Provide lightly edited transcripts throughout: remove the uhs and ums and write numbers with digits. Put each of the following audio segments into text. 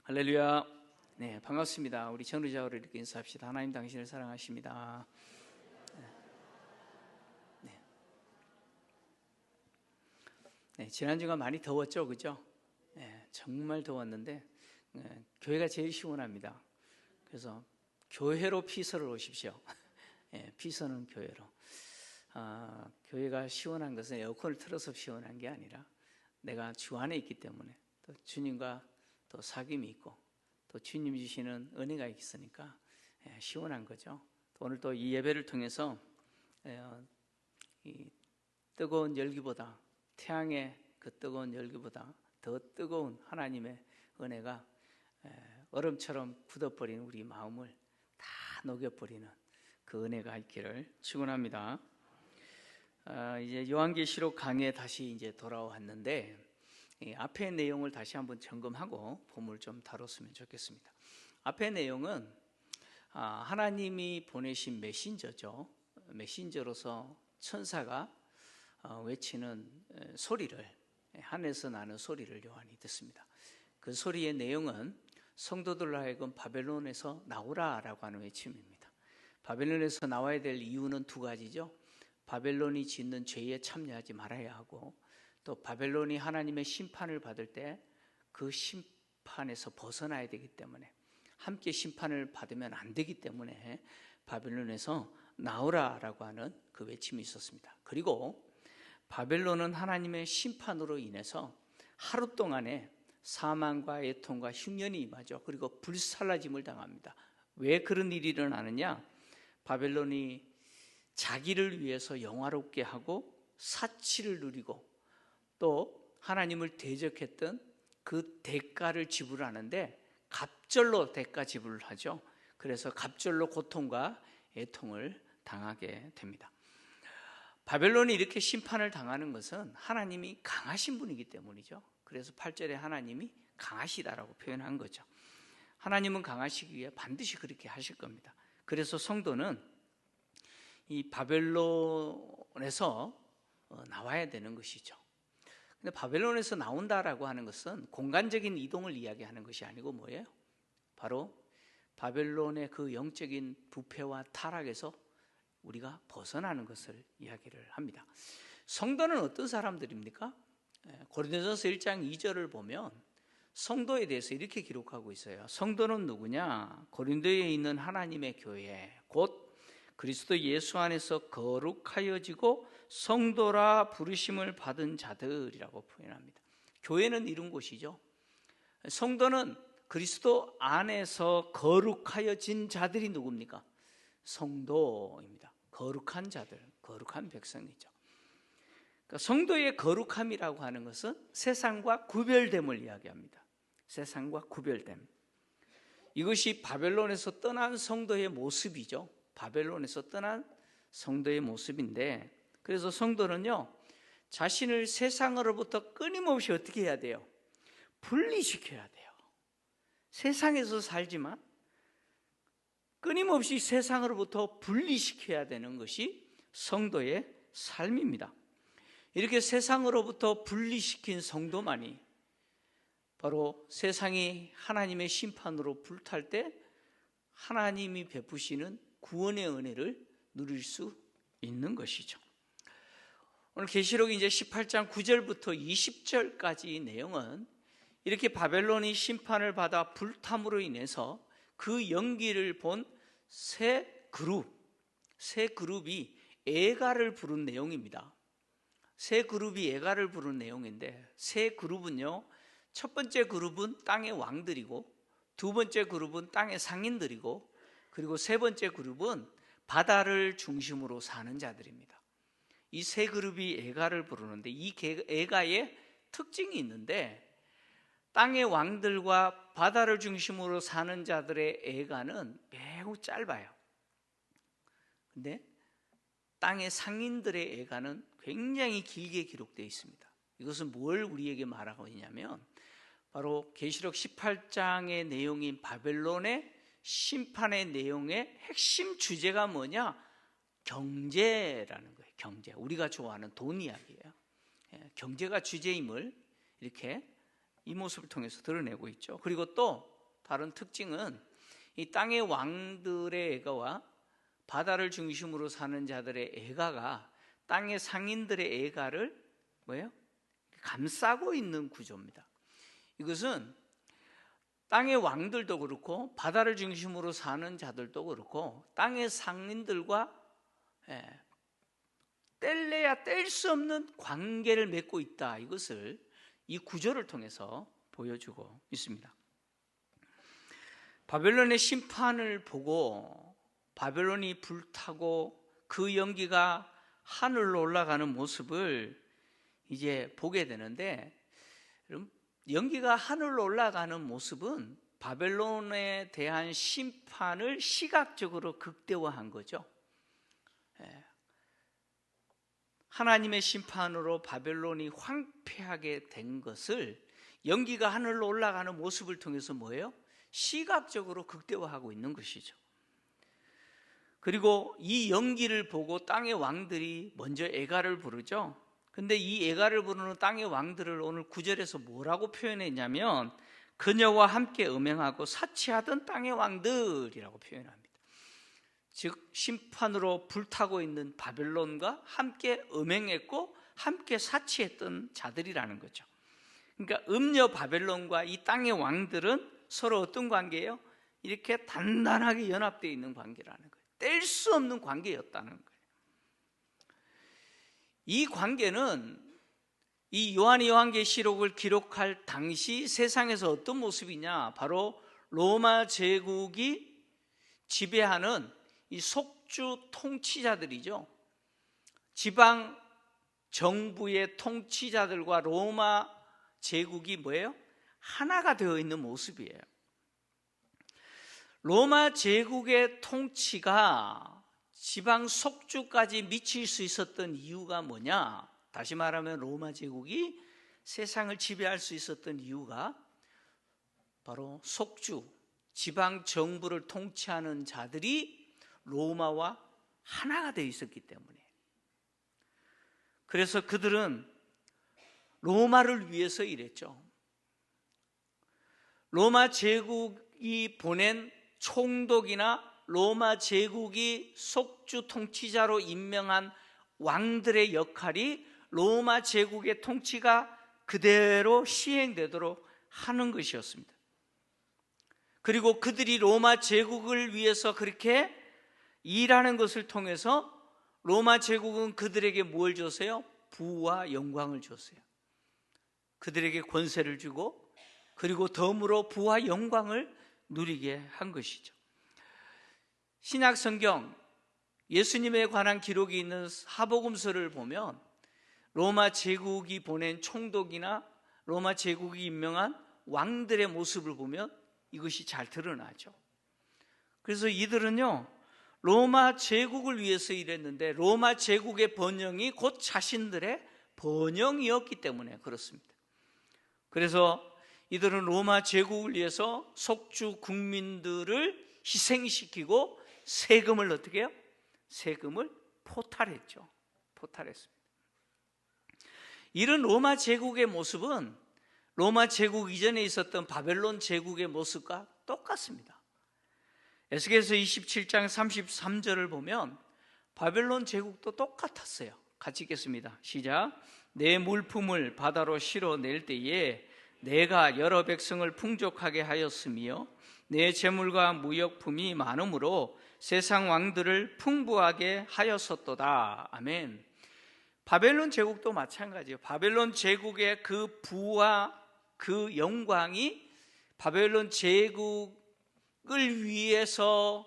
할렐루야. 네, 반갑습니다. 우리 전우자우를 이렇게 인사합시다. 하나님 당신을 사랑하십니다. 네, 지난주가 많이 더웠죠, 그죠? 네, 정말 더웠는데 교회가 제일 시원합니다. 그래서 교회로 피서를 오십시오. 네, 피서는 교회로. 교회가 시원한 것은 에어컨을 틀어서 시원한 게 아니라 내가 주 안에 있기 때문에 또 주님과 또 사귐이 있고 또 주님 주시는 은혜가 있으니까 시원한 거죠. 오늘 또 이 예배를 통해서 이 뜨거운 열기보다, 태양의 그 뜨거운 열기보다 더 뜨거운 하나님의 은혜가 얼음처럼 굳어버린 우리 마음을 다 녹여버리는 그 은혜가 있기를 축원합니다. 이제 요한계시록 강의에 다시 이제 돌아왔는데 앞의 내용을 다시 한번 점검하고 본문을 좀 다뤘으면 좋겠습니다. 앞의 내용은 하나님이 보내신 메신저죠. 메신저로서 천사가 외치는 소리를, 하늘에서 나는 소리를 요한이 듣습니다. 그 소리의 내용은 성도들로 하여금 바벨론에서 나오라라고 하는 외침입니다. 바벨론에서 나와야 될 이유는 두 가지죠. 바벨론이 짓는 죄에 참여하지 말아야 하고, 또 바벨론이 하나님의 심판을 받을 때 그 심판에서 벗어나야 되기 때문에, 함께 심판을 받으면 안 되기 때문에 바벨론에서 나오라라고 하는 그 외침이 있었습니다. 그리고 바벨론은 하나님의 심판으로 인해서 하루 동안에 사망과 애통과 흉년이 임하죠. 그리고 불살라짐을 당합니다. 왜 그런 일이 일어나느냐? 바벨론이 자기를 위해서 영화롭게 하고 사치를 누리고 또 하나님을 대적했던 그 대가를 지불하는데 갑절로 대가 지불을 하죠. 그래서 갑절로 고통과 애통을 당하게 됩니다. 바벨론이 이렇게 심판을 당하는 것은 하나님이 강하신 분이기 때문이죠. 그래서 8절에 하나님이 강하시다라고 표현한 거죠. 하나님은 강하시기 위해 반드시 그렇게 하실 겁니다. 그래서 성도는 이 바벨론에서 나와야 되는 것이죠. 근데 바벨론에서 나온다라고 하는 것은 공간적인 이동을 이야기하는 것이 아니고 뭐예요? 바로 바벨론의 그 영적인 부패와 타락에서 우리가 벗어나는 것을 이야기를 합니다. 성도는 어떤 사람들입니까? 고린도전서 1장 2절을 보면 성도에 대해서 이렇게 기록하고 있어요. 성도는 누구냐? 고린도에 있는 하나님의 교회, 곧 그리스도 예수 안에서 거룩하여지고 성도라 부르심을 받은 자들이라고 표현합니다. 교회는 이런 곳이죠. 성도는 그리스도 안에서 거룩하여진 자들이 누굽니까? 성도입니다. 거룩한 자들, 거룩한 백성이죠. 그러니까 성도의 거룩함이라고 하는 것은 세상과 구별됨을 이야기합니다. 세상과 구별됨. 이것이 바벨론에서 떠난 성도의 모습이죠. 바벨론에서 떠난 성도의 모습인데, 그래서 성도는요, 자신을 세상으로부터 끊임없이 어떻게 해야 돼요? 분리시켜야 돼요. 세상에서 살지만 끊임없이 세상으로부터 분리시켜야 되는 것이 성도의 삶입니다. 이렇게 세상으로부터 분리시킨 성도만이 바로 세상이 하나님의 심판으로 불탈 때 하나님이 베푸시는 구원의 은혜를 누릴 수 있는 것이죠. 오늘 계시록 이제 18장 9절부터 20절까지 내용은 이렇게 바벨론이 심판을 받아 불탐으로 인해서 그 연기를 본 세 그룹이 애가를 부른 내용입니다. 세 그룹이 애가를 부른 내용인데, 세 그룹은요, 첫 번째 그룹은 땅의 왕들이고, 두 번째 그룹은 땅의 상인들이고, 그리고 세 번째 그룹은 바다를 중심으로 사는 자들입니다. 이 세 그룹이 애가를 부르는데, 이 애가의 특징이 있는데, 땅의 왕들과 바다를 중심으로 사는 자들의 애가는 매우 짧아요. 근데 땅의 상인들의 애가는 굉장히 길게 기록되어 있습니다. 이것은 뭘 우리에게 말하고 있냐면, 바로 계시록 18장의 내용인 바벨론의 심판의 내용의 핵심 주제가 뭐냐? 경제라는 거예요. 경제. 우리가 좋아하는 돈 이야기예요. 경제가 주제임을 이렇게 이 모습을 통해서 드러내고 있죠. 그리고 또 다른 특징은 이 땅의 왕들의 애가와 바다를 중심으로 사는 자들의 애가가 땅의 상인들의 애가를 뭐예요? 감싸고 있는 구조입니다. 이것은 땅의 왕들도 그렇고 바다를 중심으로 사는 자들도 그렇고 땅의 상인들과 뗄래야 뗄 수 없는 관계를 맺고 있다. 이것을 이 구조를 통해서 보여주고 있습니다. 바벨론의 심판을 보고 바벨론이 불타고 그 연기가 하늘로 올라가는 모습을 이제 보게 되는데, 연기가 하늘로 올라가는 모습은 바벨론에 대한 심판을 시각적으로 극대화한 거죠. 하나님의 심판으로 바벨론이 황폐하게 된 것을 연기가 하늘로 올라가는 모습을 통해서 뭐예요? 시각적으로 극대화하고 있는 것이죠. 그리고 이 연기를 보고 땅의 왕들이 먼저 애가를 부르죠. 근데 이 애가를 부르는 땅의 왕들을 오늘 9절에서 뭐라고 표현했냐면 그녀와 함께 음행하고 사치하던 땅의 왕들이라고 표현합니다. 즉 심판으로 불타고 있는 바벨론과 함께 음행했고 함께 사치했던 자들이라는 거죠. 그러니까 음녀 바벨론과 이 땅의 왕들은 서로 어떤 관계예요? 이렇게 단단하게 연합되어 있는 관계라는 거예요. 뗄 수 없는 관계였다는 거예요. 이 관계는 이 요한이 요한계시록을 기록할 당시 세상에서 어떤 모습이냐, 바로 로마 제국이 지배하는 이 속주 통치자들이죠. 지방 정부의 통치자들과 로마 제국이 뭐예요? 하나가 되어 있는 모습이에요. 로마 제국의 통치가 지방 속주까지 미칠 수 있었던 이유가 뭐냐? 다시 말하면 로마 제국이 세상을 지배할 수 있었던 이유가 바로 속주, 지방 정부를 통치하는 자들이 로마와 하나가 되어 있었기 때문에. 그래서 그들은 로마를 위해서 일했죠. 로마 제국이 보낸 총독이나 로마 제국이 속주 통치자로 임명한 왕들의 역할이 로마 제국의 통치가 그대로 시행되도록 하는 것이었습니다. 그리고 그들이 로마 제국을 위해서 그렇게 일하는 것을 통해서 로마 제국은 그들에게 뭘 줬어요? 부와 영광을 줬어요. 그들에게 권세를 주고 그리고 덤으로 부와 영광을 누리게 한 것이죠. 신약 성경 예수님에 관한 기록이 있는 사복음서를 보면 로마 제국이 보낸 총독이나 로마 제국이 임명한 왕들의 모습을 보면 이것이 잘 드러나죠. 그래서 이들은요, 로마 제국을 위해서 일했는데 로마 제국의 번영이 곧 자신들의 번영이었기 때문에 그렇습니다. 그래서 이들은 로마 제국을 위해서 속주 국민들을 희생시키고 세금을 어떻게 해요? 세금을 포탈했죠. 포탈했습니다. 이런 로마 제국의 모습은 로마 제국 이전에 있었던 바벨론 제국의 모습과 똑같습니다. 에스겔서 27장 33절을 보면 바벨론 제국도 똑같았어요. 같이 읽겠습니다. 시작. 내 물품을 바다로 실어낼 때에 내가 여러 백성을 풍족하게 하였으며 내 재물과 무역품이 많으므로 세상 왕들을 풍부하게 하였었도다. 아멘. 바벨론 제국도 마찬가지예요. 바벨론 제국의 그 부와 그 영광이 바벨론 제국을 위해서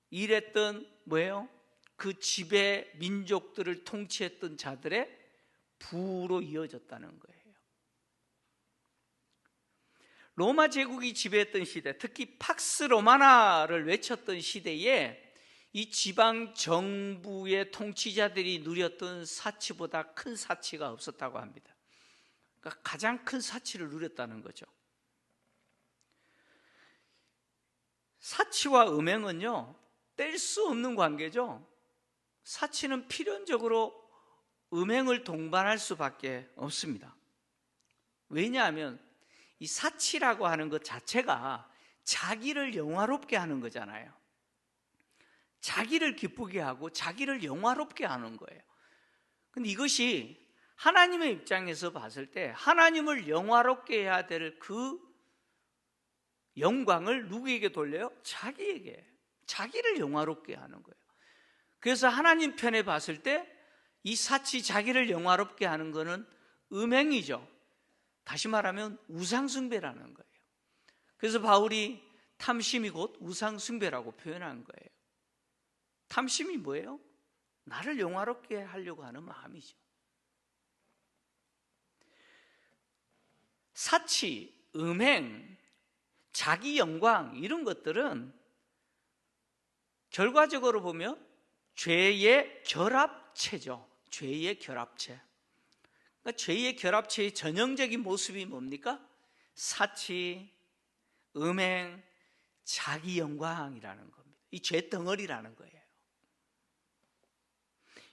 일했던 뭐예요? 그 지배 민족들을 통치했던 자들의 부로 이어졌다는 거예요. 로마 제국이 지배했던 시대, 특히 팍스 로마나를 외쳤던 시대에 이 지방 정부의 통치자들이 누렸던 사치보다 큰 사치가 없었다고 합니다. 그러니까 가장 큰 사치를 누렸다는 거죠. 사치와 음행은요, 뗄 수 없는 관계죠. 사치는 필연적으로 음행을 동반할 수밖에 없습니다. 왜냐하면 이 사치라고 하는 것 자체가 자기를 영화롭게 하는 거잖아요. 자기를 기쁘게 하고 자기를 영화롭게 하는 거예요. 근데 이것이 하나님의 입장에서 봤을 때 하나님을 영화롭게 해야 될 그 영광을 누구에게 돌려요? 자기에게. 자기를 영화롭게 하는 거예요. 그래서 하나님 편에 봤을 때 이 사치 자기를 영화롭게 하는 것은 음행이죠. 다시 말하면 우상숭배라는 거예요. 그래서 바울이 탐심이 곧 우상숭배라고 표현한 거예요. 탐심이 뭐예요? 나를 영화롭게 하려고 하는 마음이죠. 사치, 음행, 자기 영광 이런 것들은 결과적으로 보면 죄의 결합체죠. 죄의 결합체. 그러니까 죄의 결합체의 전형적인 모습이 뭡니까? 사치, 음행, 자기 영광이라는 겁니다. 이 죄 덩어리라는 거예요.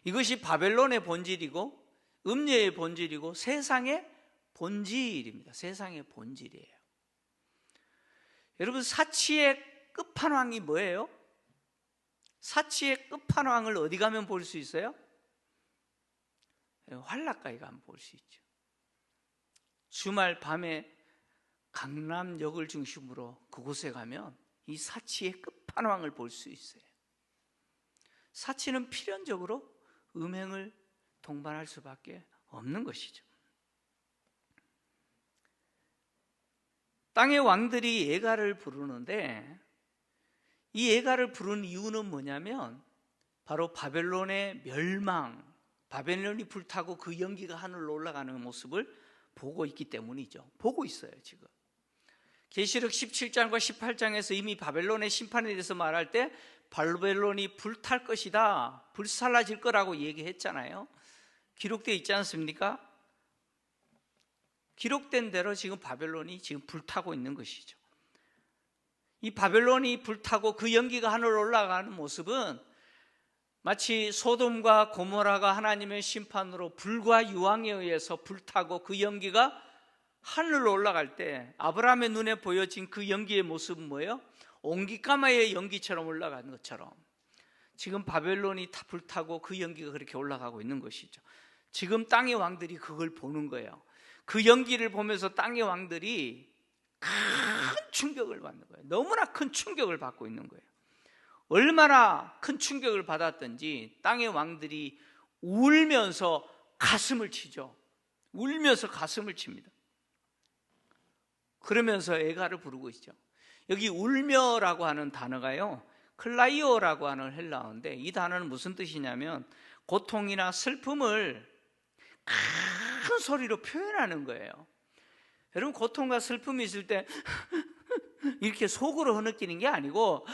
이것이 바벨론의 본질이고 음녀의 본질이고 세상의 본질입니다. 세상의 본질이에요. 여러분, 사치의 끝판왕이 뭐예요? 사치의 끝판왕을 어디 가면 볼 수 있어요? 환락가에 가면 볼 수 있죠. 주말 밤에 강남역을 중심으로 그곳에 가면 이 사치의 끝판왕을 볼 수 있어요. 사치는 필연적으로 음행을 동반할 수밖에 없는 것이죠. 땅의 왕들이 예가를 부르는데 이 예가를 부르는 이유는 뭐냐면 바로 바벨론의 멸망, 바벨론이 불타고 그 연기가 하늘로 올라가는 모습을 보고 있기 때문이죠. 보고 있어요, 지금. 계시록 17장과 18장에서 이미 바벨론의 심판에 대해서 말할 때 바벨론이 불탈 것이다, 불살라질 거라고 얘기했잖아요. 기록되어 있지 않습니까? 기록된 대로 지금 바벨론이 지금 불타고 있는 것이죠. 이 바벨론이 불타고 그 연기가 하늘로 올라가는 모습은 마치 소돔과 고모라가 하나님의 심판으로 불과 유황에 의해서 불타고 그 연기가 하늘로 올라갈 때 아브라함의 눈에 보여진 그 연기의 모습은 뭐예요? 옹기까마의 연기처럼 올라가는 것처럼 지금 바벨론이 다 불타고 그 연기가 그렇게 올라가고 있는 것이죠. 지금 땅의 왕들이 그걸 보는 거예요. 그 연기를 보면서 땅의 왕들이 큰 충격을 받는 거예요. 너무나 큰 충격을 받고 있는 거예요. 얼마나 큰 충격을 받았던지 땅의 왕들이 울면서 가슴을 치죠. 울면서 가슴을 칩니다. 그러면서 애가를 부르고 있죠. 여기 울며라고 하는 단어가요, 클라이오라고 하는 헬라어인데 이 단어는 무슨 뜻이냐면 고통이나 슬픔을 큰 소리로 표현하는 거예요. 여러분, 고통과 슬픔이 있을 때 이렇게 속으로 흐느끼는 게 아니고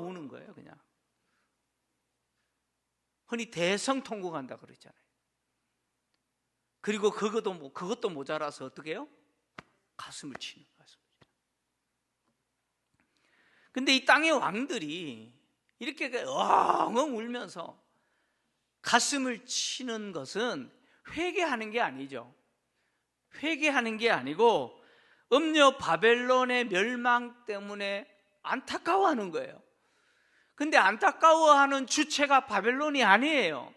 우는 거예요. 그냥 흔히 대성통곡한다 그러잖아요. 그리고 그것도 모자라서 어떻게 해요? 가슴을 치는 거예요. 근데 이 땅의 왕들이 이렇게 엉엉 울면서 가슴을 치는 것은 회개하는 게 아니죠. 회개하는 게 아니고 음녀 바벨론의 멸망 때문에 안타까워하는 거예요. 근데 안타까워하는 주체가 바벨론이 아니에요.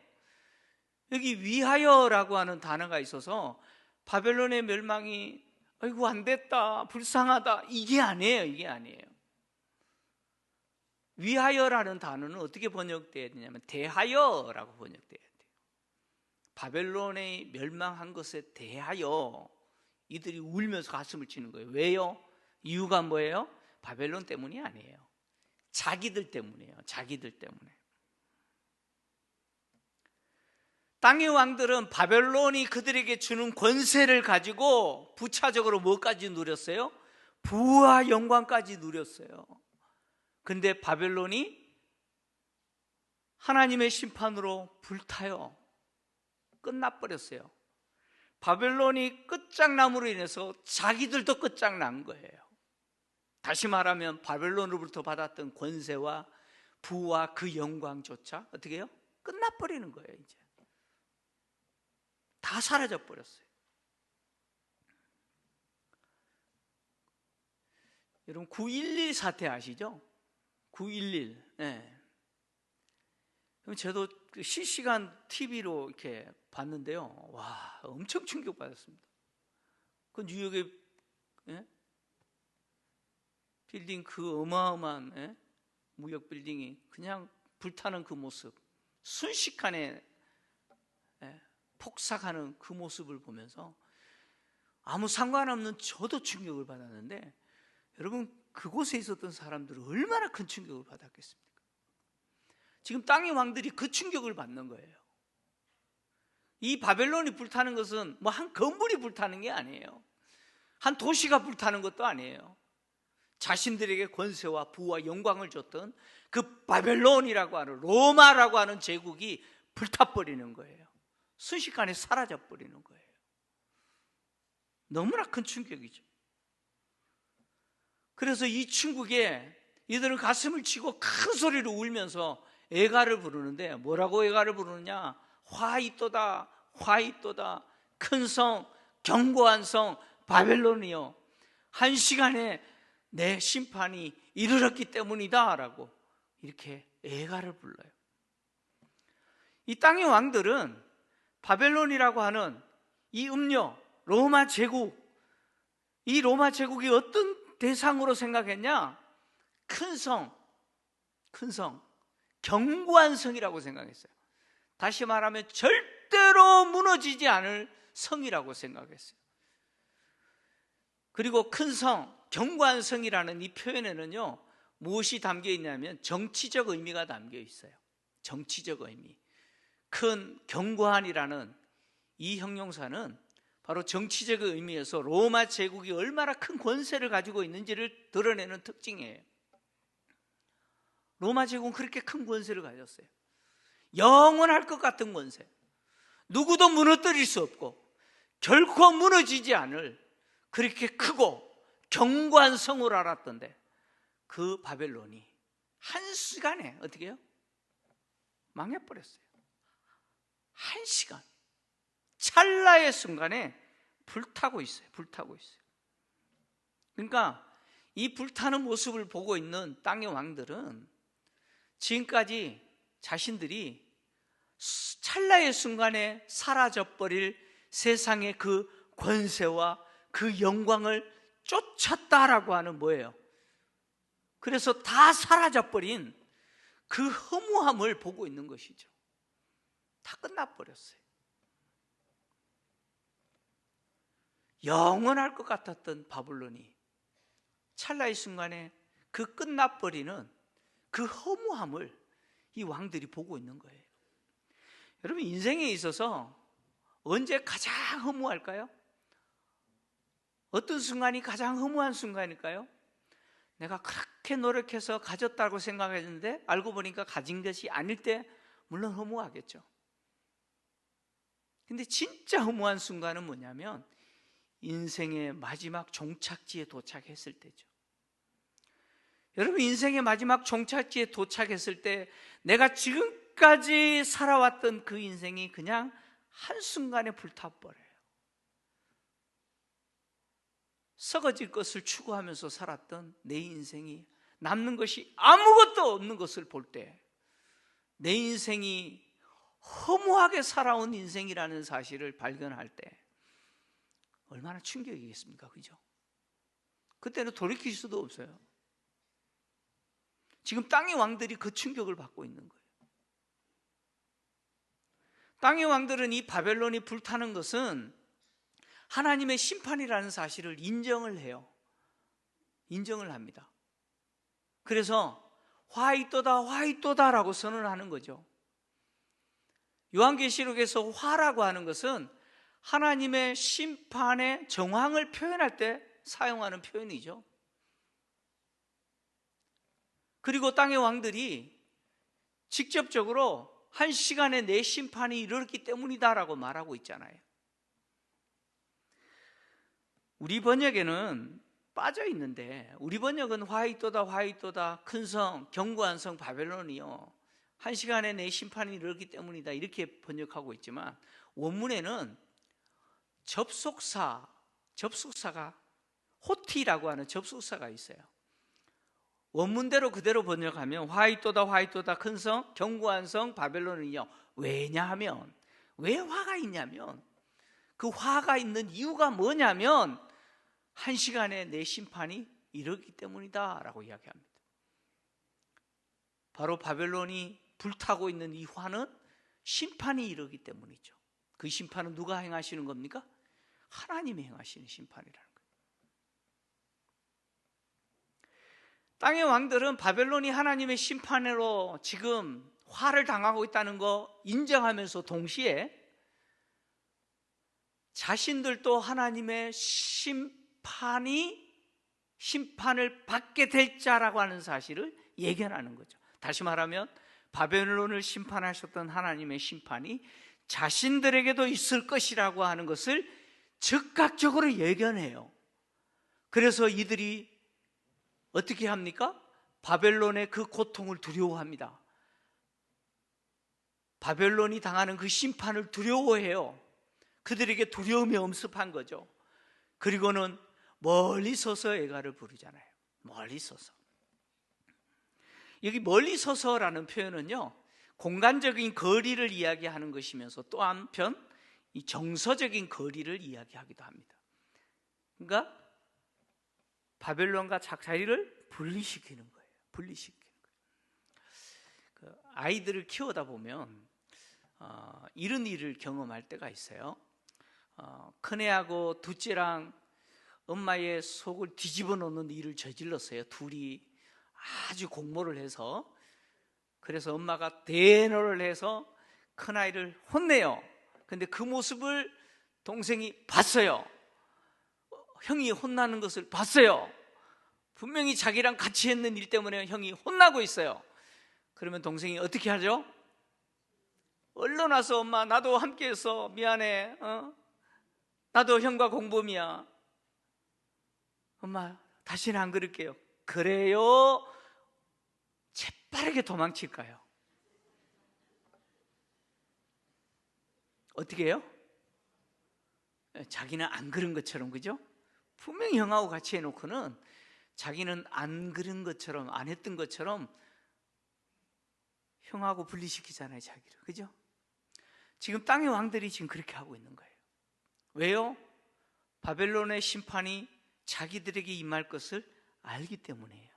여기 위하여라고 하는 단어가 있어서 바벨론의 멸망이 아이고 안 됐다, 불쌍하다, 이게 아니에요. 이게 아니에요. 위하여라는 단어는 어떻게 번역돼야 되냐면 대하여라고 번역돼야 돼요. 바벨론이 멸망한 것에 대하여 이들이 울면서 가슴을 치는 거예요. 왜요? 이유가 뭐예요? 바벨론 때문이 아니에요. 자기들 때문이에요. 자기들 때문에. 땅의 왕들은 바벨론이 그들에게 주는 권세를 가지고 부차적으로 뭐까지 누렸어요? 부와 영광까지 누렸어요. 근데 바벨론이 하나님의 심판으로 불타요. 끝나버렸어요. 바벨론이 끝장남으로 인해서 자기들도 끝장난 거예요. 다시 말하면 바벨론으로부터 받았던 권세와 부와 그 영광조차 어떻게 해요? 끝나버리는 거예요. 이제 다 사라져 버렸어요. 여러분 9.11 사태 아시죠? 9.11. 네. 저도 실시간 TV로 이렇게 봤는데요. 와, 엄청 충격받았습니다. 그 뉴욕의 빌딩, 그 어마어마한 무역 빌딩이 그냥 불타는 그 모습, 순식간에 폭삭하는 그 모습을 보면서 아무 상관없는 저도 충격을 받았는데, 여러분 그곳에 있었던 사람들은 얼마나 큰 충격을 받았겠습니까? 지금 땅의 왕들이 그 충격을 받는 거예요. 이 바벨론이 불타는 것은 뭐 한 건물이 불타는 게 아니에요. 한 도시가 불타는 것도 아니에요. 자신들에게 권세와 부와 영광을 줬던 그 바벨론이라고 하는, 로마라고 하는 제국이 불타버리는 거예요. 순식간에 사라져버리는 거예요. 너무나 큰 충격이죠. 그래서 이 충격에 이들은 가슴을 치고 큰 소리로 울면서 애가를 부르는데, 뭐라고 애가를 부르느냐? 화이또다, 화이또다, 큰 성, 견고한 성 바벨론이요, 한 시간에 내 심판이 이르렀기 때문이다 라고 이렇게 애가를 불러요. 이 땅의 왕들은 바벨론이라고 하는 이 음녀 로마 제국, 이 로마 제국이 어떤 대상으로 생각했냐? 큰 성, 견고한 성이라고 생각했어요. 다시 말하면 절대로 무너지지 않을 성이라고 생각했어요. 그리고 큰 성, 견고한 성이라는 이 표현에는요, 무엇이 담겨 있냐면 정치적 의미가 담겨 있어요. 정치적 의미. 큰, 견고한이라는 이 형용사는 바로 정치적 의미에서 로마 제국이 얼마나 큰 권세를 가지고 있는지를 드러내는 특징이에요. 로마 제국은 그렇게 큰 권세를 가졌어요. 영원할 것 같은 권세, 누구도 무너뜨릴 수 없고 결코 무너지지 않을 그렇게 크고 견고한 성으로 알았던데, 그 바벨론이 한시간에 어떻게 해요? 망해버렸어요. 한시간, 찰나의 순간에 불타고 있어요. 그러니까 이 불타는 모습을 보고 있는 땅의 왕들은 지금까지 자신들이 찰나의 순간에 사라져버릴 세상의 그 권세와 그 영광을 쫓았다라고 하는 뭐예요? 그래서 다 사라져버린 그 허무함을 보고 있는 것이죠. 다 끝나버렸어요. 영원할 것 같았던 바벨론이 찰나의 순간에 그 끝나버리는 그 허무함을 이 왕들이 보고 있는 거예요. 여러분, 인생에 있어서 언제 가장 허무할까요? 어떤 순간이 가장 허무한 순간일까요? 내가 그렇게 노력해서 가졌다고 생각했는데 알고 보니까 가진 것이 아닐 때 물론 허무하겠죠. 근데 진짜 허무한 순간은 뭐냐면 인생의 마지막 종착지에 도착했을 때죠. 여러분, 인생의 마지막 종착지에 도착했을 때 내가 지금까지 살아왔던 그 인생이 그냥 한순간에 불타버려요. 썩어질 것을 추구하면서 살았던 내 인생이 남는 것이 아무것도 없는 것을 볼 때, 내 인생이 허무하게 살아온 인생이라는 사실을 발견할 때 얼마나 충격이겠습니까? 그죠? 그때는 돌이킬 수도 없어요. 지금 땅의 왕들이 그 충격을 받고 있는 거예요. 땅의 왕들은 이 바벨론이 불타는 것은 하나님의 심판이라는 사실을 인정을 해요. 인정을 합니다. 그래서 화이또다 라고 선언하는 거죠. 요한계시록에서 화라고 하는 것은 하나님의 심판의 정황을 표현할 때 사용하는 표현이죠. 그리고 땅의 왕들이 직접적으로 한 시간에 내 심판이 이르렀기 때문이다라고 말하고 있잖아요. 우리 번역에는 빠져 있는데, 우리 번역은 화이또다 큰 성, 견고한 성 바벨론이요, 한 시간에 내 심판이 이르렀기 때문이다 이렇게 번역하고 있지만, 원문에는 접속사가 호티라고 하는 접속사가 있어요. 원문대로 그대로 번역하면 화이토다 화이토다 큰 성 견고한 성 바벨론은요. 왜냐하면, 왜 화가 있냐면, 그 화가 있는 이유가 뭐냐면 한 시간에 내 심판이 이르기 때문이다 라고 이야기합니다. 바로 바벨론이 불타고 있는 이 화는 심판이 이르기 때문이죠. 그 심판은 누가 행하시는 겁니까? 하나님이 행하시는 심판이라는 거예요. 땅의 왕들은 바벨론이 하나님의 심판으로 지금 화를 당하고 있다는 거 인정하면서 동시에 자신들도 하나님의 심판을 받게 될 자라고 하는 사실을 예견하는 거죠. 다시 말하면 바벨론을 심판하셨던 하나님의 심판이 자신들에게도 있을 것이라고 하는 것을 즉각적으로 예견해요. 그래서 이들이 어떻게 합니까? 바벨론의 그 고통을 두려워합니다. 바벨론이 당하는 그 심판을 두려워해요. 그들에게 두려움이 엄습한 거죠. 그리고는 멀리 서서 애가를 부르잖아요. 멀리 서서. 여기 멀리 서서라는 표현은요, 공간적인 거리를 이야기하는 것이면서 또 한편 이 정서적인 거리를 이야기하기도 합니다. 그러니까 바벨론과 자기를 분리시키는 거예요. 분리시키는 거예요. 아이들을 키우다 보면 이런 일을 경험할 때가 있어요. 큰애하고 둘째랑 엄마의 속을 뒤집어 놓는 일을 저질렀어요. 둘이 아주 공모를 해서. 그래서 엄마가 대노를 해서 큰아이를 혼내요. 근데 그 모습을 동생이 봤어요. 형이 혼나는 것을 봤어요. 분명히 자기랑 같이 했는 일 때문에 형이 혼나고 있어요. 그러면 동생이 어떻게 하죠? 얼른 와서 엄마 나도 함께 했어. 미안해. 나도 형과 공범이야. 엄마 다시는 안 그럴게요. 그래요? 재빠르게 도망칠까요? 어떻게 해요? 자기는 안 그런 것처럼, 그죠? 분명히 형하고 같이 해놓고는 자기는 안 그런 것처럼, 안 했던 것처럼 형하고 분리시키잖아요, 자기를. 그죠? 지금 땅의 왕들이 지금 그렇게 하고 있는 거예요. 왜요? 바벨론의 심판이 자기들에게 임할 것을 알기 때문이에요.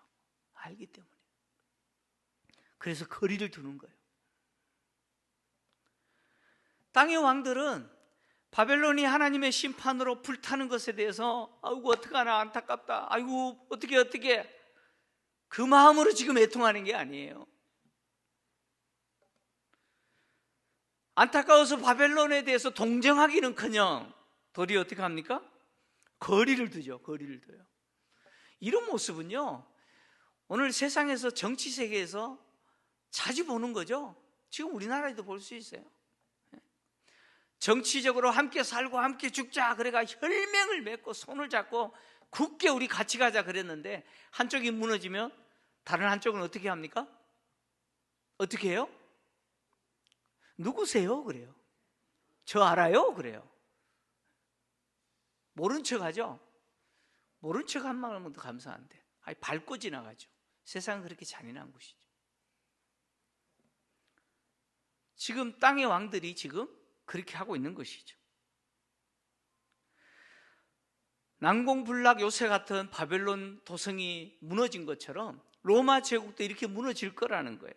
알기 때문에. 그래서 거리를 두는 거예요. 땅의 왕들은 바벨론이 하나님의 심판으로 불타는 것에 대해서 아이고 어떡하나 안타깝다, 아이고 어떻게 그 마음으로 지금 애통하는 게 아니에요. 안타까워서 바벨론에 대해서 동정하기는커녕 도리어 어떻게 합니까? 거리를 두죠. 거리를 둬요. 이런 모습은요, 오늘 세상에서 정치 세계에서 자주 보는 거죠. 지금 우리나라에도 볼 수 있어요. 정치적으로 함께 살고 함께 죽자 그래가 혈맹을 맺고 손을 잡고 굳게 우리 같이 가자 그랬는데 한쪽이 무너지면 다른 한쪽은 어떻게 합니까? 어떻게 해요? 누구세요? 그래요. 저 알아요? 그래요. 모른 척 하죠. 모른 척 한 마음은 더 감사한데 밟고 지나가죠. 세상은 그렇게 잔인한 곳이죠. 지금 땅의 왕들이 지금 그렇게 하고 있는 것이죠. 난공불락 요새 같은 바벨론 도성이 무너진 것처럼 로마 제국도 이렇게 무너질 거라는 거예요.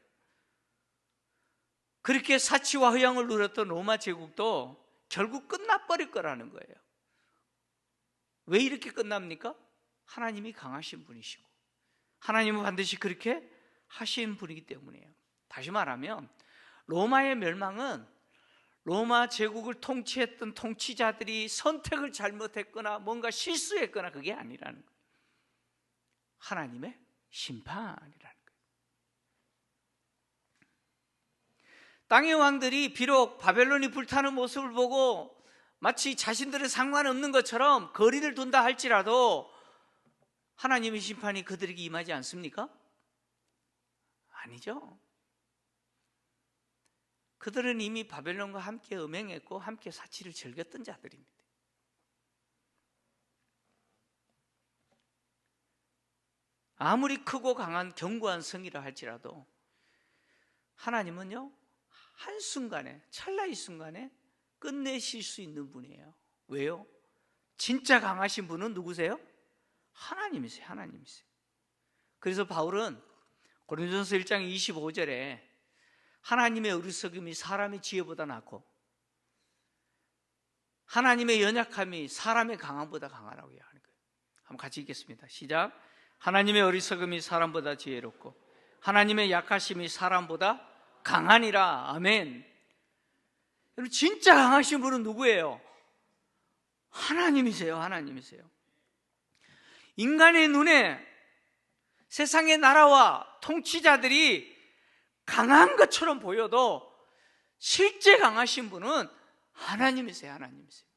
그렇게 사치와 허영을 누렸던 로마 제국도 결국 끝나버릴 거라는 거예요. 왜 이렇게 끝납니까? 하나님이 강하신 분이시고 하나님은 반드시 그렇게 하신 분이기 때문이에요. 다시 말하면 로마의 멸망은 로마 제국을 통치했던 통치자들이 선택을 잘못했거나 뭔가 실수했거나 그게 아니라는 거예요. 하나님의 심판이라는 거예요. 땅의 왕들이 비록 바벨론이 불타는 모습을 보고 마치 자신들은 상관없는 것처럼 거리를 둔다 할지라도 하나님의 심판이 그들에게 임하지 않습니까? 아니죠. 그들은 이미 바벨론과 함께 음행했고 함께 사치를 즐겼던 자들입니다. 아무리 크고 강한 견고한 성이라 할지라도 하나님은요, 한순간에, 찰나의 순간에 끝내실 수 있는 분이에요. 왜요? 진짜 강하신 분은 누구세요? 하나님이세요. 하나님이세요. 그래서 바울은 고린도전서 1장 25절에 하나님의 어리석음이 사람의 지혜보다 낫고 하나님의 연약함이 사람의 강함보다 강하다고 이야기하는 거예요. 한번 같이 읽겠습니다. 시작. 하나님의 어리석음이 사람보다 지혜롭고 하나님의 약하심이 사람보다 강하니라. 아멘. 여러분, 진짜 강하신 분은 누구예요? 하나님이세요. 하나님이세요. 인간의 눈에 세상의 나라와 통치자들이 강한 것처럼 보여도 실제 강하신 분은 하나님이세요. 하나님이세요.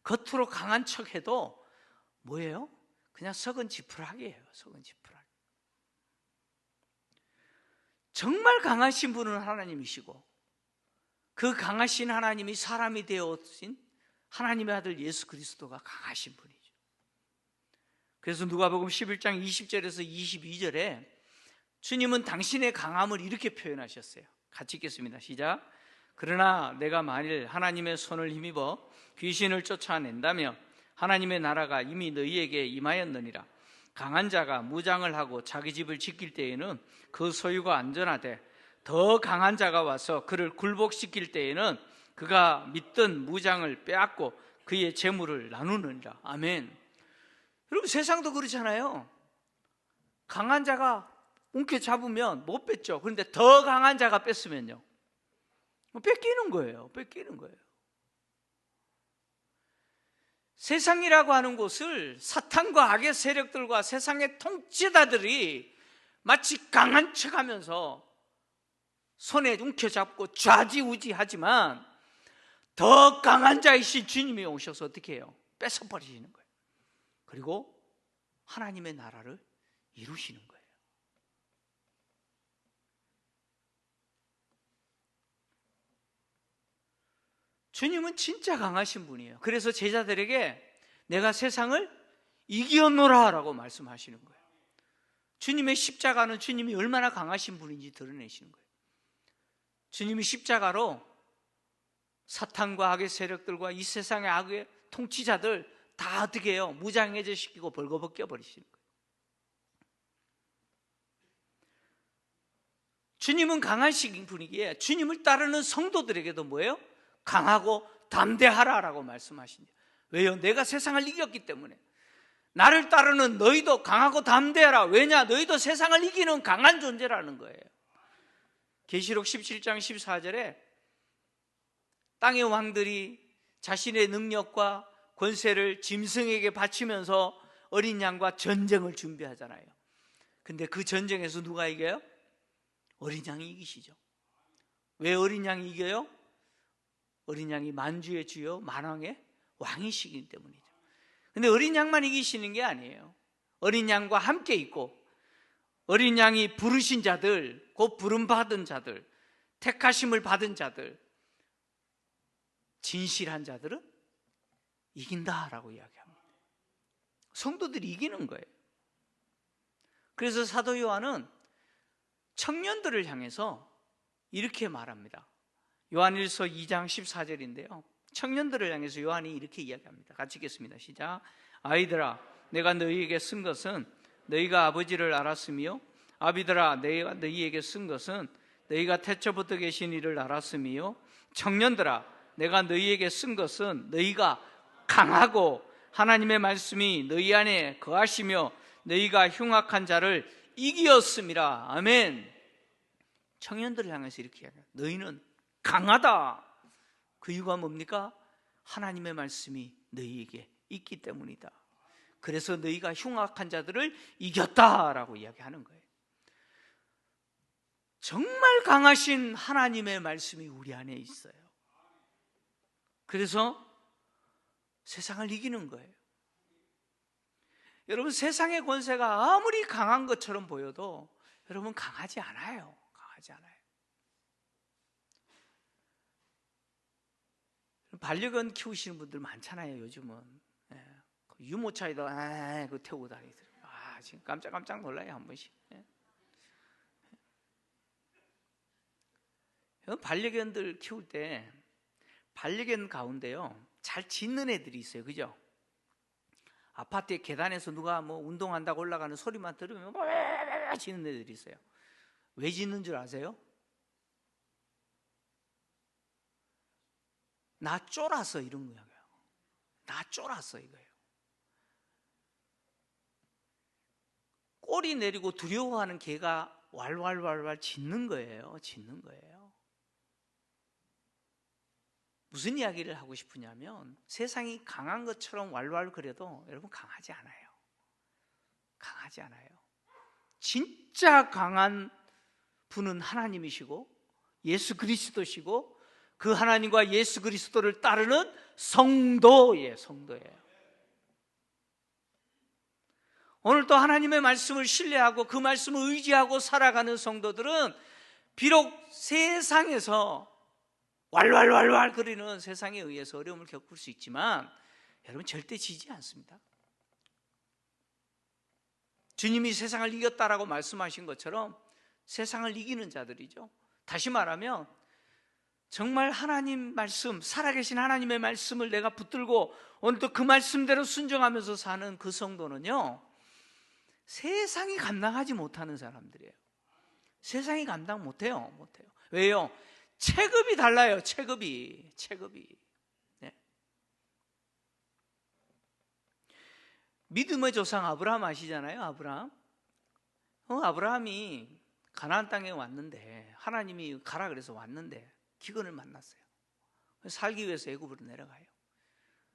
겉으로 강한 척해도 뭐예요? 그냥 썩은 지푸라기예요. 썩은 지푸라기. 정말 강하신 분은 하나님이시고 그 강하신 하나님이 사람이 되어진 하나님의 아들 예수 그리스도가 강하신 분이죠. 그래서 누가복음 11장 20절에서 22절에 주님은 당신의 강함을 이렇게 표현하셨어요. 같이 읽겠습니다. 시작. 그러나 내가 만일 하나님의 손을 힘입어 귀신을 쫓아낸다면 하나님의 나라가 이미 너희에게 임하였느니라. 강한 자가 무장을 하고 자기 집을 지킬 때에는 그 소유가 안전하되 더 강한 자가 와서 그를 굴복시킬 때에는 그가 믿던 무장을 빼앗고 그의 재물을 나누느니라. 아멘. 여러분, 세상도 그렇잖아요. 강한 자가 움켜잡으면 못 뺐죠. 그런데 더 강한 자가 뺐으면요, 뺏기는 거예요. 뺏기는 거예요. 세상이라고 하는 곳을 사탄과 악의 세력들과 세상의 통치자들이 마치 강한 척하면서 손에 움켜잡고 좌지우지하지만 더 강한 자이신 주님이 오셔서 어떻게 해요? 뺏어버리시는 거예요. 그리고 하나님의 나라를 이루시는 거예요. 주님은 진짜 강하신 분이에요. 그래서 제자들에게 내가 세상을 이기었노라 라고 말씀하시는 거예요. 주님의 십자가는 주님이 얼마나 강하신 분인지 드러내시는 거예요. 주님이 십자가로 사탄과 악의 세력들과 이 세상의 악의 통치자들 다 어떻게 해요? 무장해제시키고 벌거벗겨 버리시는 거예요. 주님은 강하신 분이기에 주님을 따르는 성도들에게도 뭐예요? 강하고 담대하라라고 말씀하십니다. 왜요? 내가 세상을 이겼기 때문에. 나를 따르는 너희도 강하고 담대하라. 왜냐? 너희도 세상을 이기는 강한 존재라는 거예요. 계시록 17장 14절에 땅의 왕들이 자신의 능력과 권세를 짐승에게 바치면서 어린 양과 전쟁을 준비하잖아요. 근데 그 전쟁에서 누가 이겨요? 어린 양이 이기시죠. 왜 어린 양이 이겨요? 어린 양이 만주의 주요 만왕의 왕이시기 때문이죠. 근데 어린 양만 이기시는 게 아니에요. 어린 양과 함께 있고 어린 양이 부르신 자들, 곧 부름받은 자들, 택하심을 받은 자들, 진실한 자들은 이긴다라고 이야기합니다. 성도들이 이기는 거예요. 그래서 사도 요한은 청년들을 향해서 이렇게 말합니다. 요한일서 2장 14절인데요 청년들을 향해서 요한이 이렇게 이야기합니다. 같이 읽겠습니다. 시작. 아이들아, 내가 너희에게 쓴 것은 너희가 아버지를 알았으며 아비들아, 내가 너희에게 쓴 것은 너희가 태초부터 계신 이를 알았으며 청년들아, 내가 너희에게 쓴 것은 너희가 강하고 하나님의 말씀이 너희 안에 거하시며 너희가 흉악한 자를 이기었음이라. 아멘. 청년들을 향해서 이렇게 이야기해요. 너희는 강하다. 그 이유가 뭡니까? 하나님의 말씀이 너희에게 있기 때문이다. 그래서 너희가 흉악한 자들을 이겼다라고 이야기하는 거예요. 정말 강하신 하나님의 말씀이 우리 안에 있어요. 그래서 세상을 이기는 거예요. 여러분, 세상의 권세가 아무리 강한 것처럼 보여도 여러분 강하지 않아요. 강하지 않아요. 반려견 키우시는 분들 많잖아요. 요즘은 유모차에다 그 태우고 다니더라고요. 지금 깜짝깜짝 놀라요, 한 번씩. 반려견들 키울 때 반려견 가운데요, 잘 짖는 애들이 있어요. 그죠? 아파트에 계단에서 누가 뭐 운동한다고 올라가는 소리만 들으면 뭐 짖는 애들이 있어요. 왜 짖는 줄 아세요? 나 쫄아서 이런 거예요. 나 쫄았어 이거예요. 꼬리 내리고 두려워하는 개가 왈왈왈왈 짖는 거예요. 짖는 거예요. 무슨 이야기를 하고 싶으냐면 세상이 강한 것처럼 왈왈거려도 여러분 강하지 않아요. 강하지 않아요. 진짜 강한 분은 하나님이시고 예수 그리스도시고 그 하나님과 예수 그리스도를 따르는 성도예요. 성도예요. 오늘 또 하나님의 말씀을 신뢰하고 그 말씀을 의지하고 살아가는 성도들은 비록 세상에서 왈왈왈왈 거리는 세상에 의해서 어려움을 겪을 수 있지만 여러분 절대 지지 않습니다. 주님이 세상을 이겼다라고 말씀하신 것처럼 세상을 이기는 자들이죠. 다시 말하면 정말 하나님 말씀, 살아계신 하나님의 말씀을 내가 붙들고 오늘도 그 말씀대로 순종하면서 사는 그 성도는요, 세상이 감당하지 못하는 사람들이에요. 세상이 감당 못해요. 왜요? 체급이 달라요. 체급이. 네. 믿음의 조상 아브라함 아시잖아요. 아브라함이 가나안 땅에 왔는데 하나님이 가라 그래서 왔는데 기근을 만났어요. 살기 위해서 애굽으로 내려가요.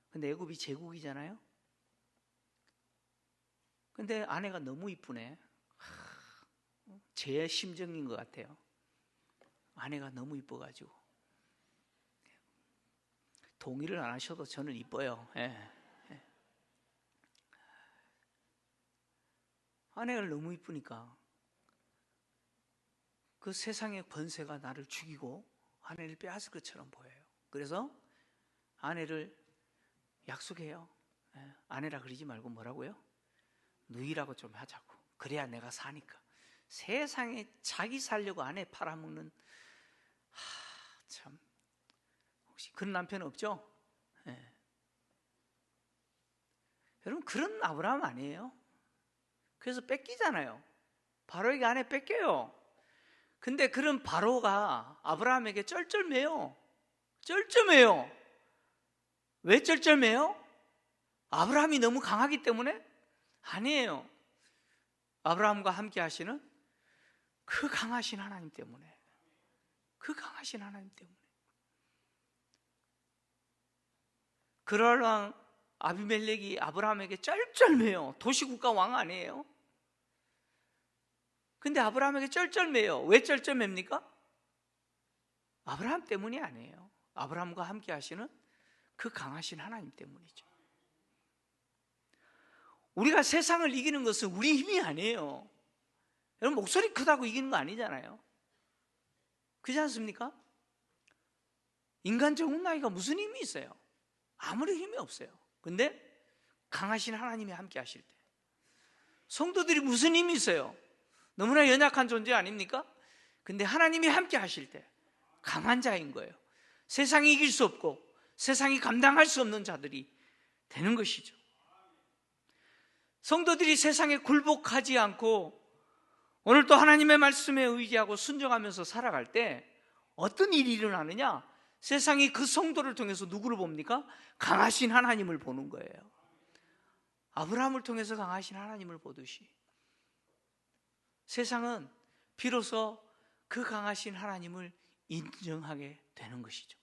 근데 애굽이 제국이잖아요. 근데 아내가 너무 이쁘네. 제 심정인 것 같아요. 아내가 너무 이뻐가지고 동의를 안 하셔도 저는 이뻐요. 아내가 너무 이쁘니까 그 세상의 권세가 나를 죽이고 아내를 빼앗을 것처럼 보여요. 그래서 아내를 약속해요. 아내라 그러지 말고 뭐라고요? 누이라고 좀 하자고. 그래야 내가 사니까. 세상에 자기 살려고 아내 팔아먹는, 참, 혹시 그런 남편 없죠? 여러분 그런 아브라함 아니에요? 그래서 뺏기잖아요. 바로에게 아내 뺏겨요. 근데 그런 바로가 아브라함에게 쩔쩔매요. 왜 쩔쩔매요? 아브라함이 너무 강하기 때문에? 아니에요. 아브라함과 함께 하시는 그 강하신 하나님 때문에. 그럴 아비멜렉이 아브라함에게 쩔쩔매요. 도시국가 왕 아니에요? 근데 아브라함에게 쩔쩔매요. 왜 쩔쩔맵니까? 아브라함 때문이 아니에요. 아브라함과 함께 하시는 그 강하신 하나님 때문이죠. 우리가 세상을 이기는 것은 우리 힘이 아니에요. 여러분 목소리 크다고 이기는 거 아니잖아요. 그렇지 않습니까? 인간적인 나이가 무슨 힘이 있어요? 아무리 힘이 없어요. 근데 강하신 하나님이 함께 하실 때 성도들이 무슨 힘이 있어요? 너무나 연약한 존재 아닙니까? 근데 하나님이 함께 하실 때 강한 자인 거예요. 세상이 이길 수 없고 세상이 감당할 수 없는 자들이 되는 것이죠. 성도들이 세상에 굴복하지 않고 오늘 또 하나님의 말씀에 의지하고 순종하면서 살아갈 때 어떤 일이 일어나느냐? 세상이 그 성도를 통해서 누구를 봅니까? 강하신 하나님을 보는 거예요. 아브라함을 통해서 강하신 하나님을 보듯이 세상은 비로소 그 강하신 하나님을 인정하게 되는 것이죠.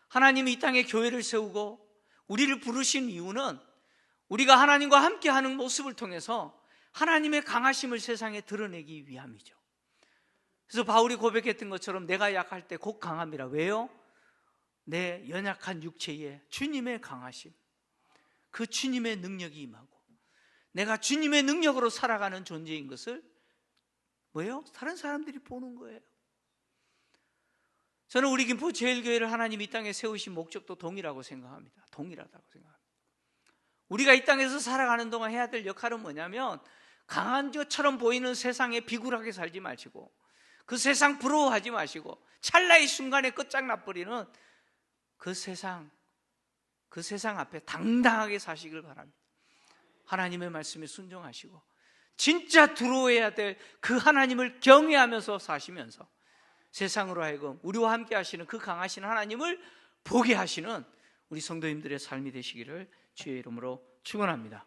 하나님이 이 땅에 교회를 세우고 우리를 부르신 이유는 우리가 하나님과 함께하는 모습을 통해서 하나님의 강하심을 세상에 드러내기 위함이죠. 그래서 바울이 고백했던 것처럼 내가 약할 때 곧 강함이라. 왜요? 내 연약한 육체에 주님의 강하심, 그 주님의 능력이 임하고 내가 주님의 능력으로 살아가는 존재인 것을 뭐예요? 다른 사람들이 보는 거예요. 저는 우리 김포 제일교회를 하나님이 이 땅에 세우신 목적도 동일하다고 생각합니다. 우리가 이 땅에서 살아가는 동안 해야 될 역할은 뭐냐면 강한 것처럼 보이는 세상에 비굴하게 살지 마시고 그 세상 부러워하지 마시고 찰나의 순간에 끝장나버리는 그 세상 앞에 당당하게 사시길 바랍니다. 하나님의 말씀에 순종하시고 진짜 들어오야 될 그 하나님을 경외하면서 사시면서 세상으로 하여금 우리와 함께 하시는 그 강하신 하나님을 보게 하시는 우리 성도님들의 삶이 되시기를 주의 이름으로 축원합니다.